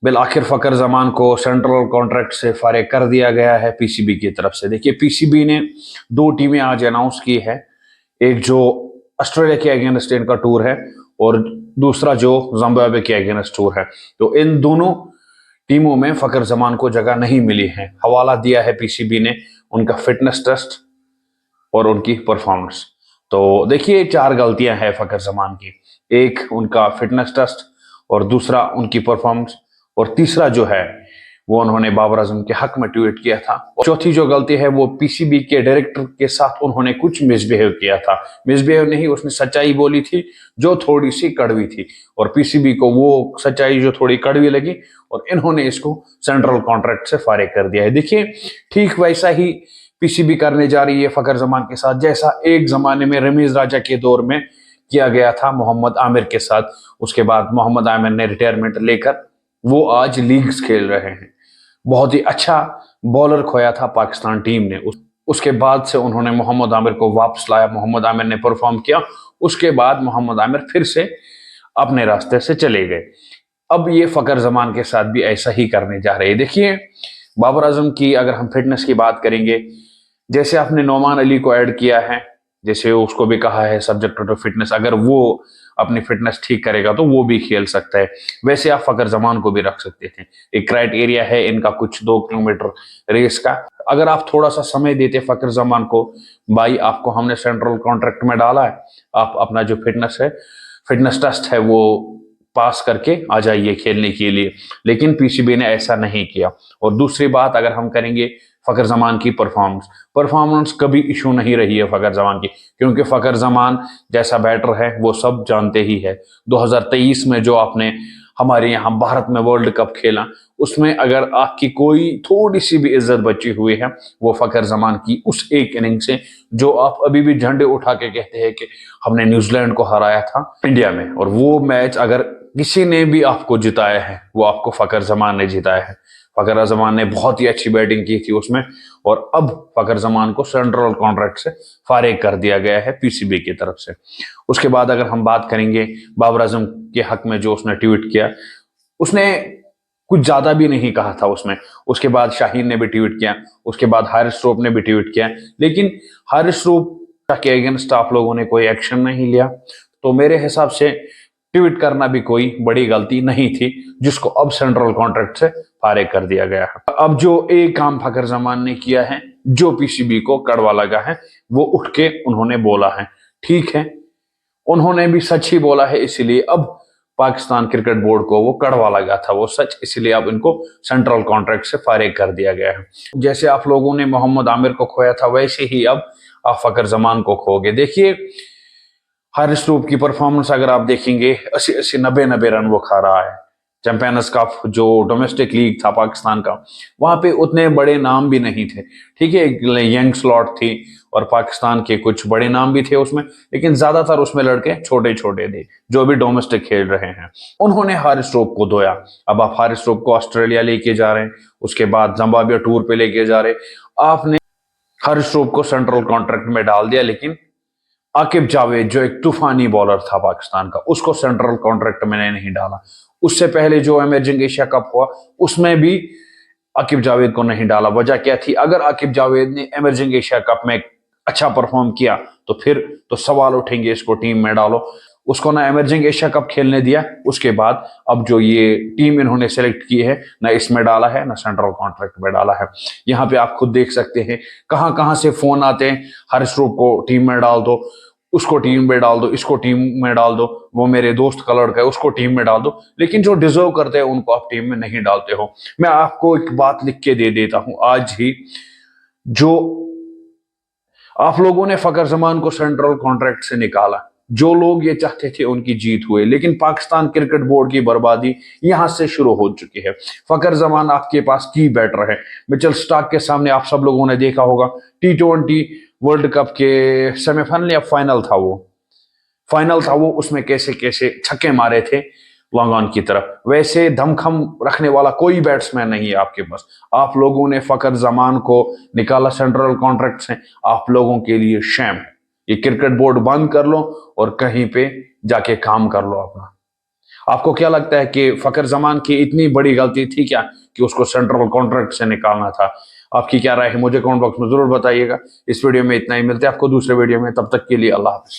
Bill आखिर फकर जमान को central contract से फारिग कर दिया गया है पीसीबी की तरफ से। देखिए, पीसीबी ने दो टीमें आज अनाउंस की है। एक जो ऑस्ट्रेलिया के अगेंस्ट इनका टूर है और दूसरा जो जिम्बाब्वे के अगेंस्ट टूर है। तो इन दोनों टीमों में फकर जमान को जगह नहीं मिली है। हवाला दिया है पीसीबी ने उनका फिटनेस टेस्ट और उनकी परफॉर्मेंस। तो देखिए, चार गलतियां हैं फकर जमान की। एक उनका फिटनेस टेस्ट, और दूसरा उनकी परफॉर्मेंस, और तीसरा जो है वो उन्होंने बाबर आजम के हक में ट्वीट किया था। और चौथी जो गलती है वो पीसीबी के डायरेक्टर के साथ उन्होंने कुछ मिसबिहेव किया था। मिसबिहेव नहीं, उसने सच्चाई बोली थी जो थोड़ी सी कड़वी थी, और पीसीबी को वो सच्चाई जो थोड़ी कड़वी लगी और इन्होंने इसको सेंट्रल कॉन्ट्रैक्ट से फारिग कर दिया है। देखिए, ठीक वैसा ही पीसीबी करने जा रही है फकर जमान के साथ, जैसा एक जमाने में रमीज राजा के दौर में किया गया था मोहम्मद आमिर के साथ। उसके बाद मोहम्मद आमिर ने रिटायरमेंट लेकर वो आज लीग्स खेल रहे हैं। बहुत ही अच्छा बॉलर खोया था पाकिस्तान टीम ने। उसके बाद से उन्होंने मोहम्मद आमिर को वापस लाया, मोहम्मद आमिर ने परफॉर्म किया। उसके बाद मोहम्मद आमिर फिर से अपने रास्ते से चले गए। अब ये फकर जमान के साथ भी ऐसा ही करने जा रहे हैं। देखिए, बाबर आजम की अगर हम फिटनेस की बात करेंगे, जैसे आपने नोमान अली को ऐड किया है, जैसे उसको भी कहा है सब्जेक्ट टू फिटनेस, अगर वो अपनी फिटनेस ठीक करेगा तो वो भी खेल सकता है, वैसे आप फकर जमान को भी रख सकते थे। एक क्राइटेरिया है इनका कुछ 2 किलोमीटर रेस का। अगर आप थोड़ा सा समय देते फकर जमान को, भाई आपको हमने सेंट्रल कॉन्ट्रैक्ट में डाला है, आप अपना जो फिटनेस है, फिटनेस टेस्ट है, वो पास करके आ जाइए खेलने के लिए। लेकिन पीसीबी ने ऐसा नहीं किया। और दूसरी बात अगर हम करेंगे फकर जमान की परफॉर्मेंस, परफॉर्मेंस कभी इशू नहीं रही है फकर जमान की, क्योंकि फकर जमान जैसा बैटर है वो सब जानते ही है। 2023 में जो आपने हमारे यहाँ भारत में वर्ल्ड कप खेला, उसमें अगर आपकी कोई थोड़ी सी भी इज्जत बची हुई है वो फकर जमान की उस एक इनिंग से, जो आप अभी भी झंडे उठा के कहते हैं कि हमने न्यूजीलैंड को हराया था इंडिया में, और वो मैच अगर किसी ने भी आपको जिताया है वो आपको फकर जमान ने जिताया है। फकर जमान ने बहुत ही अच्छी बैटिंग की थी उसमें, और अब फकर जमान को सेंट्रल कॉन्ट्रैक्ट से फारिग कर दिया गया है पीसीबी की तरफ से। उसके बाद अगर हम बात करेंगे बाबर आजम के हक में जो उसने ट्वीट किया, उसने कुछ ज्यादा भी नहीं कहा था उसमें। उसके बाद शाहीन ने भी ट्वीट किया, उसके बाद हारिस श्रोफ ने भी ट्वीट किया, लेकिन हारिस श्रोफ के अगेंस्ट आप लोगों ने कोई एक्शन नहीं लिया। तो मेरे हिसाब से ट्वीट करना भी कोई बड़ी गलती नहीं थी, जिसको अब सेंट्रल कॉन्ट्रैक्ट से फारिग कर दिया गया है। अब जो एक काम फकर जमान ने किया है, जो पीसीबी को कड़वा लगा है, वो उठ के उन्होंने बोला है। ठीक है, उन्होंने भी सच ही बोला है, इसीलिए अब पाकिस्तान क्रिकेट बोर्ड को वो कड़वा लगा था वो सच, इसलिए अब इनको सेंट्रल कॉन्ट्रैक्ट से फारिग कर दिया गया है। जैसे आप लोगों ने मोहम्मद आमिर को खोया था, वैसे ही अब आप फकर जमान को खोगे। देखिए, हारिस रूफ की परफॉर्मेंस अगर आप देखेंगे, 80-80, 90-90 रन वो खा रहा है। चैंपियंस कप जो डोमेस्टिक लीग था पाकिस्तान का, वहां पे उतने बड़े नाम भी नहीं थे। ठीक है, यंग स्लॉट थी और पाकिस्तान के कुछ बड़े नाम भी थे उसमें, लेकिन ज्यादातर उसमें लड़के छोटे छोटे थे जो अभी डोमेस्टिक खेल रहे हैं। उन्होंने हारिस रूफ को धोया। अब आप हारिस रूफ को ऑस्ट्रेलिया लेके जा रहे हैं, उसके बाद जिम्बाब्वे टूर पे लेके जा रहे हैं। आपने हारिस रूफ को सेंट्रल कॉन्ट्रैक्ट में डाल दिया, लेकिन आकिब जावेद जो एक तूफानी बॉलर था पाकिस्तान का, उसको सेंट्रल कॉन्ट्रैक्ट में नहीं डाला। उससे पहले जो इमर्जिंग एशिया कप हुआ उसमें भी आकिब जावेद को नहीं डाला। वजह क्या थी? अगर आकिब जावेद ने इमर्जिंग एशिया कप में अच्छा परफॉर्म किया तो फिर तो सवाल उठेंगे इसको टीम में डालो। उसको ना इमर्जिंग एशिया कप खेलने दिया, उसके बाद अब जो ये टीम इन्होंने सेलेक्ट की है, ना इसमें डाला है ना सेंट्रल कॉन्ट्रैक्ट में डाला है। यहाँ पे आप खुद देख सकते हैं कहां कहां से फोन आते हैं, हारिस रूफ को टीम में डाल दो, उसको टीम में डाल दो, इसको टीम में डाल दो, वो मेरे दोस्त का लड़का है उसको टीम में डाल दो, लेकिन जो डिजर्व करते हैं उनको आप टीम में नहीं डालते हो। मैं आपको एक बात लिख के दे देता हूं आज ही, जो आप लोगों ने फकर जमान को सेंट्रल कॉन्ट्रैक्ट से निकाला, जो लोग ये चाहते थे उनकी जीत हुई, लेकिन पाकिस्तान क्रिकेट बोर्ड की बर्बादी यहां से शुरू हो चुकी है। फकर जमान आपके पास की बैटर है। मिचेल स्टार्क के सामने आप सब लोगों ने देखा होगा T20 वर्ल्ड कप के सेमीफाइनल या फाइनल था वो, उसमें कैसे कैसे छक्के मारे थे लॉन्ग ऑन की तरफ। वैसे दमखम रखने वाला कोई बैट्समैन नहीं है आपके पास। आप लोगों ने फकर जमान को निकाला सेंट्रल कॉन्ट्रैक्ट से, आप लोगों के लिए शैम है। ये क्रिकेट बोर्ड बंद कर लो और कहीं पे जाके काम कर लो अपना। आपको क्या लगता है कि फखर जमान की इतनी बड़ी गलती थी क्या कि उसको सेंट्रल कॉन्ट्रैक्ट से निकालना था? आपकी क्या राय है मुझे कमेंट बॉक्स में जरूर बताइएगा। इस वीडियो में इतना ही, मिलते हैं आपको दूसरे वीडियो में, तब तक के लिए अल्लाह हाफ़िज़।